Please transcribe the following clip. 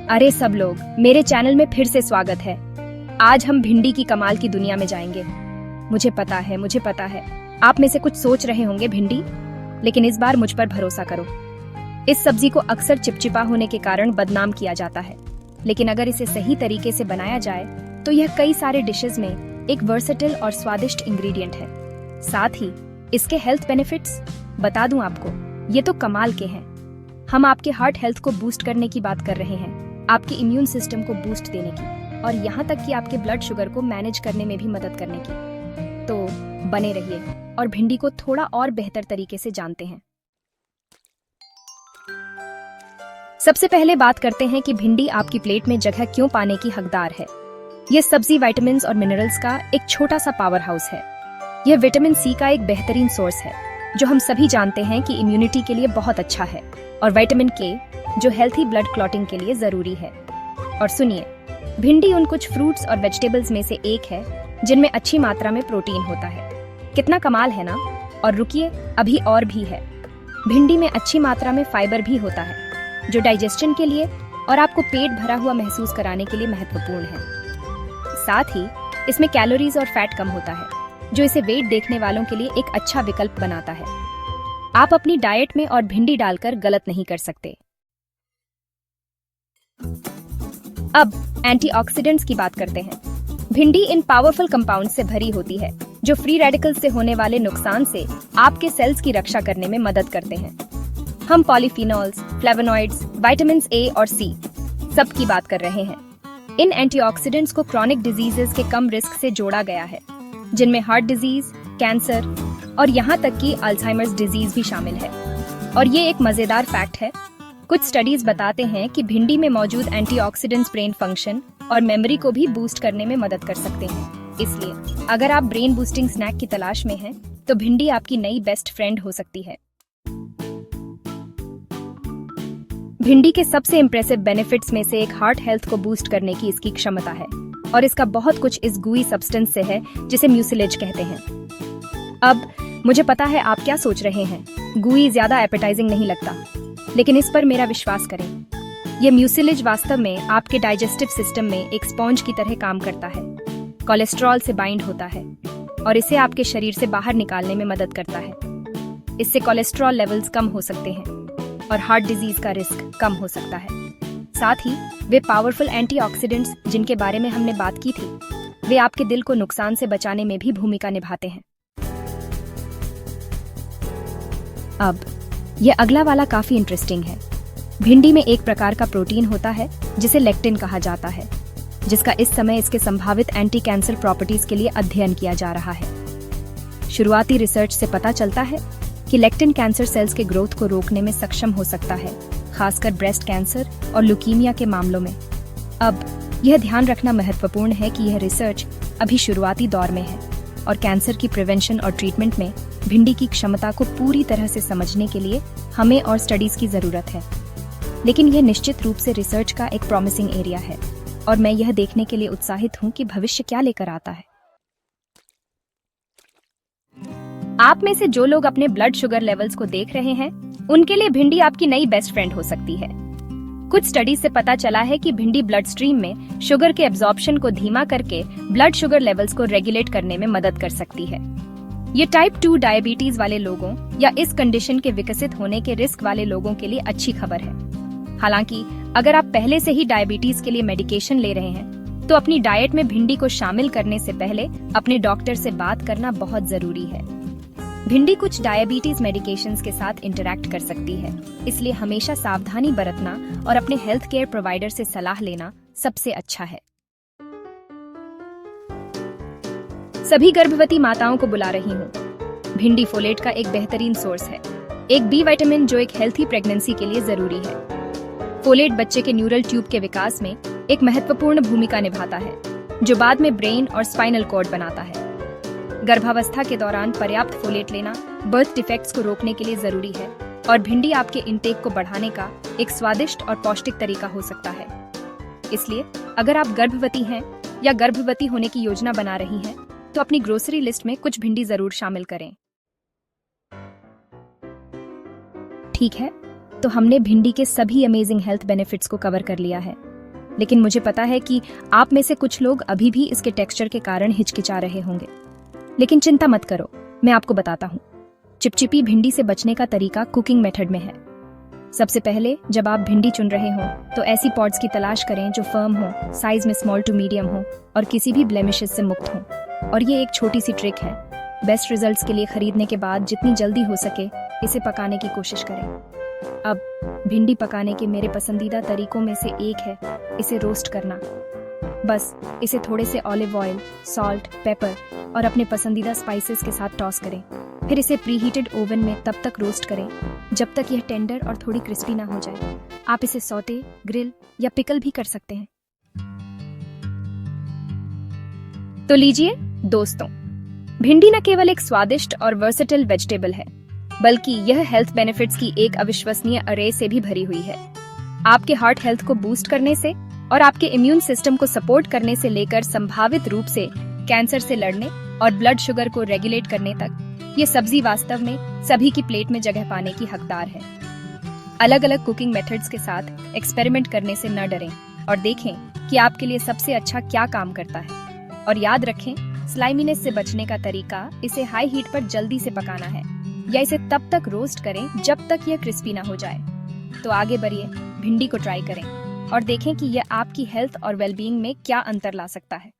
अरे सब लोग, मेरे चैनल में फिर से स्वागत है। आज हम भिंडी की कमाल की दुनिया में जाएंगे। मुझे पता है, आप में से कुछ सोच रहे होंगे भिंडी, लेकिन इस बार मुझ पर भरोसा करो। इस सब्जी को अक्सर चिपचिपा होने के कारण बदनाम किया जाता है, लेकिन अगर इसे सही तरीके से बनाया जाए तो यह कई सारे डिशेस में एक वर्सेटाइल और स्वादिष्ट इंग्रेडिएंट है। साथ ही इसके हेल्थ बेनिफिट्स बता दूं आपको, ये तो कमाल के हैं। हम आपके हार्ट हेल्थ को बूस्ट करने की बात कर रहे हैं, आपके इम्यून सिस्टम को बूस्ट देने की, और यहाँ तक कि आपके ब्लड शुगर को मैनेज करने में भी मदद करने की। तो बने रहिए और भिंडी को थोड़ा और बेहतर तरीके से जानते हैं। सबसे पहले बात करते हैं कि भिंडी आपकी प्लेट में जगह क्यों पाने की हकदार है। यह सब्जी विटामिन और मिनरल्स का एक छोटा सा पावर हाउस है। यह विटामिन सी का एक बेहतरीन सोर्स है, जो हम सभी जानते हैं कि इम्यूनिटी के लिए बहुत अच्छा है, और विटामिन के, जो हेल्थी ब्लड क्लॉटिंग के लिए जरूरी है। और सुनिए, भिंडी उन कुछ फ्रूट्स और वेजिटेबल्स में से एक है जिनमें अच्छी मात्रा में प्रोटीन होता है। कितना कमाल है ना। और रुकिए, अभी और भी है। भिंडी में अच्छी मात्रा में फाइबर भी होता है, जो डाइजेशन के लिए और आपको पेट भरा हुआ महसूस कराने के लिए महत्वपूर्ण है। साथ ही इसमें कैलोरीज और फैट कम होता है, जो इसे वेट देखने वालों के लिए एक अच्छा विकल्प बनाता है। आप अपनी डाइट में और भिंडी डालकर गलत नहीं कर सकते। अब एंटीऑक्सीडेंट्स की बात करते हैं। भिंडी इन पावरफुल कंपाउंड से भरी होती है, जो फ्री रेडिकल्स से होने वाले नुकसान से आपके सेल्स की रक्षा करने में मदद करते हैं। हम पॉलीफिनॉल्स, फ्लेवोनॉइड्स, विटामिन ए और सी सब की बात कर रहे हैं। इन एंटीऑक्सीडेंट्स को क्रॉनिक डिजीजेस के कम रिस्क से जोड़ा गया है, जिनमें हार्ट डिजीज, कैंसर और यहाँ तक कि अल्जाइमर्स डिजीज भी शामिल है। और ये एक मजेदार फैक्ट है, कुछ स्टडीज बताते हैं कि भिंडी में मौजूद एंटीऑक्सीडेंट्स ब्रेन फंक्शन और मेमोरी को भी बूस्ट करने में मदद कर सकते हैं। इसलिए अगर आप ब्रेन बूस्टिंग स्नैक की तलाश में हैं, तो भिंडी आपकी नई बेस्ट फ्रेंड हो सकती है। भिंडी के सबसे इम्प्रेसिव बेनिफिट्स में से एक हार्ट हेल्थ को बूस्ट करने की इसकी क्षमता है, और इसका बहुत कुछ इस गुई सब्सटेंस से है जिसे म्यूसिलेज कहते हैं। अब मुझे पता है आप क्या सोच रहे हैं, गुई ज्यादा एपेटाइजिंग नहीं लगता, लेकिन इस पर मेरा विश्वास करें। यह म्यूसिलेज वास्तव में आपके डाइजेस्टिव सिस्टम में एक स्पॉन्ज की तरह काम करता है, कोलेस्ट्रॉल से बाइंड होता है और इसे आपके शरीर से बाहर निकालने में मदद करता है। इससे कोलेस्ट्रॉल लेवल्स कम हो सकते हैं और हार्ट डिजीज का रिस्क कम हो सकता है। साथ ही वे पावरफुल एंटीऑक्सीडेंट्स जिनके बारे में हमने बात की थी, वे आपके दिल को नुकसान से बचाने में भी भूमिका निभाते हैं। अब यह अगला वाला काफी इंटरेस्टिंग है। भिंडी में एक प्रकार का प्रोटीन होता है जिसे लेक्टिन कहा जाता है, जिसका इस समय इसके संभावित एंटी कैंसर प्रॉपर्टीज के लिए अध्ययन किया जा रहा है। शुरुआती रिसर्च से पता चलता है कि लेक्टिन कैंसर सेल्स के ग्रोथ को रोकने में सक्षम हो सकता है, खासकर ब्रेस्ट कैंसर और ल्यूकीमिया के मामलों में। अब यह ध्यान रखना महत्वपूर्ण है कि यह रिसर्च अभी शुरुआती दौर में है, और कैंसर की प्रिवेंशन और ट्रीटमेंट में भिंडी की क्षमता को पूरी तरह से समझने के लिए हमें और स्टडीज की जरूरत है। लेकिन यह निश्चित रूप से रिसर्च का एक प्रॉमिसिंग एरिया है, और मैं यह देखने के लिए उत्साहित हूँ कि भविष्य क्या लेकर आता है। आप में से जो लोग अपने ब्लड शुगर लेवल्स को देख रहे हैं, उनके लिए भिंडी आपकी नई बेस्ट फ्रेंड हो सकती है। कुछ स्टडीज से पता चला है कि भिंडी ब्लड स्ट्रीम में शुगर के एब्जॉर्प्शन को धीमा करके ब्लड शुगर लेवल्स को रेगुलेट करने में मदद कर सकती है। ये टाइप 2 डायबिटीज वाले लोगों या इस कंडीशन के विकसित होने के रिस्क वाले लोगों के लिए अच्छी खबर है। हालांकि अगर आप पहले से ही डायबिटीज के लिए मेडिकेशन ले रहे हैं, तो अपनी डाइट में भिंडी को शामिल करने से पहले अपने डॉक्टर से बात करना बहुत जरूरी है। भिंडी कुछ डायबिटीज मेडिकेशंस के साथ इंटरैक्ट कर सकती है, इसलिए हमेशा सावधानी बरतना और अपने हेल्थ केयर प्रोवाइडर से सलाह लेना सबसे अच्छा है। सभी गर्भवती माताओं को बुला रही हूँ। भिंडी फोलेट का एक बेहतरीन सोर्स है, एक बी विटामिन जो एक हेल्थी प्रेगनेंसी के लिए जरूरी है। फोलेट बच्चे के न्यूरल ट्यूब के विकास में एक महत्वपूर्ण भूमिका निभाता है, जो बाद में ब्रेन और स्पाइनल कॉर्ड बनाता है। गर्भावस्था के दौरान पर्याप्त फोलेट लेना बर्थ डिफेक्ट्स को रोकने के लिए जरूरी है, और भिंडी आपके इंटेक को बढ़ाने का एक स्वादिष्ट और पौष्टिक तरीका हो सकता है। इसलिए अगर आप गर्भवती हैं या गर्भवती होने की योजना बना रही हैं, तो अपनी ग्रोसरी लिस्ट में कुछ भिंडी जरूर शामिल करें। ठीक है, तो हमने भिंडी के सभी अमेजिंग हेल्थ बेनिफिट्स को कवर कर लिया है। लेकिन मुझे पता है कि आप में से कुछ लोग अभी भी इसके टेक्सचर के कारण हिचकिचा रहे होंगे। लेकिन चिंता मत करो, मैं आपको बताता हूँ। चिपचिपी भिंडी से बचने का तरीका कुकिंग मेथड में है। सबसे पहले जब आप भिंडी चुन रहे हो तो ऐसी पॉट्स की तलाश करें जो फर्म हो, साइज में स्मॉल टू मीडियम हो और किसी भी ब्लेमिशेस से मुक्त हो। और ये एक छोटी सी ट्रिक है। बेस्ट रिजल्ट्स के लिए खरीदने के बाद जितनी जल्दी हो सके इसे पकाने की कोशिश करें। अब भिंडी पकाने के मेरे पसंदीदा तरीकों में से एक है इसे रोस्ट करना। बस इसे थोड़े से ऑलिव ऑयल, सॉल्ट, पेपर और अपने पसंदीदा स्पाइसेस के साथ टॉस करें। फिर इसे प्रीहीटेड ओवन में तब तक रोस्ट करें जब तक यह टेंडर और थोड़ी क्रिस्पी ना हो जाए। आप इसे सौते, ग्रिल या पिकल भी कर सकते हैं। तो लीजिए दोस्तों, भिंडी न केवल एक स्वादिष्ट और वर्सेटाइल वेजिटेबल है, बल्कि यह हेल्थ बेनिफिट्स की एक अविश्वसनीय अरे से भी भरी हुई है। आपके हार्ट हेल्थ को बूस्ट करने से और आपके इम्यून सिस्टम को सपोर्ट करने से लेकर संभावित रूप से कैंसर से लड़ने और ब्लड शुगर को रेगुलेट करने तक, ये सब्जी वास्तव में सभी की प्लेट में जगह पाने की हकदार है। अलग अलग कुकिंग मेथड्स के साथ एक्सपेरिमेंट करने से न डरें और देखें कि आपके लिए सबसे अच्छा क्या काम करता है। और याद रखें, स्लाइमीनेस से बचने का तरीका इसे हाई हीट पर जल्दी से पकाना है या इसे तब तक रोस्ट करें जब तक यह क्रिस्पी ना हो जाए। तो आगे बढ़िए, भिंडी को ट्राई करें और देखें कि यह आपकी हेल्थ और वेलबीइंग में क्या अंतर ला सकता है।